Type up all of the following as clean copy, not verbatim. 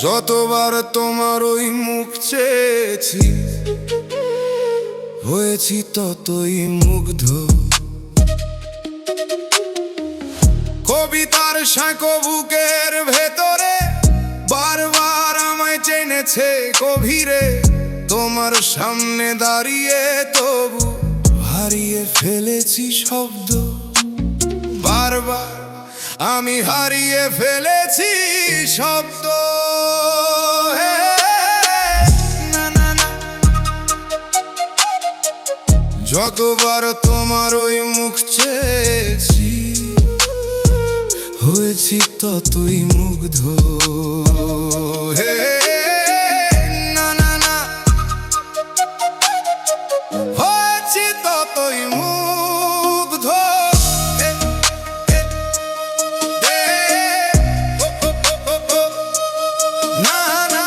যতবার তোমার ওই মুখ চেয়েছি, হয়েছি ততই মুগ্ধ। কবিতার সাঁকো বুকের ভেতরে বারবার আমায় চেনেছে গভীরে। তোমার সামনে দাঁড়িয়ে তবু হারিয়ে ফেলেছি শব্দ। বারবার আমি হারিয়ে ফেলেছি শব্দ। যতবার তোমার ওই মুখ চেয়েছি, হয়েছি ততই মুগ্ধ। না না না, হয়েছি ততই মুগ্ধ। না না,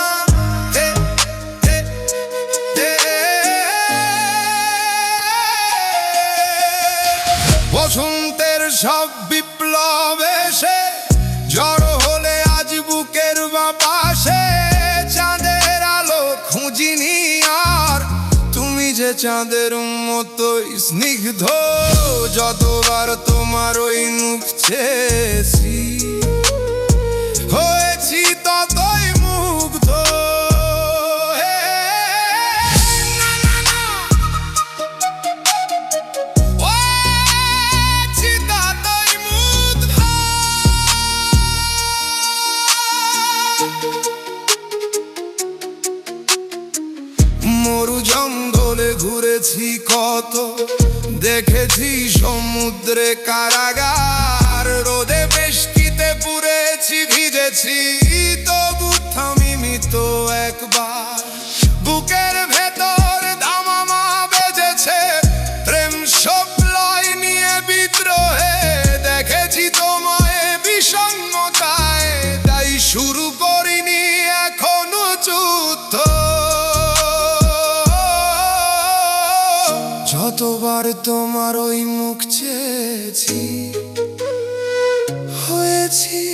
বসন্তের সব বিপ্লব এসে জড়ো হলে আজ বুকের বাপাশে। চাঁদের আলো খুঁজিনি আর, তুমি যে চাঁদের মতোই স্নিগ্ধ। যতবার তোমার ওই মুখ চেয়েছি, হয়েছি ততই মুগ্ধ। মরু জঙ্গলে ঘুরেছি কত, দেখেছি সমুদ্রে কারাগার। রোদে বৃষ্টিতে পুড়েছি ভিজেছি, তবু থামিনি তো একবার। বুকের ভেতর দামামা বেজেছে প্রেম সপ্লয় নিয়ে বিদ্রোহে। দেখেছি তোমায় বিষণ্ণতায়, তাই শুরু করিনি এখনো যুদ্ধ। যতবার তোমার ওই মুখ চেয়েছি, হয়েছি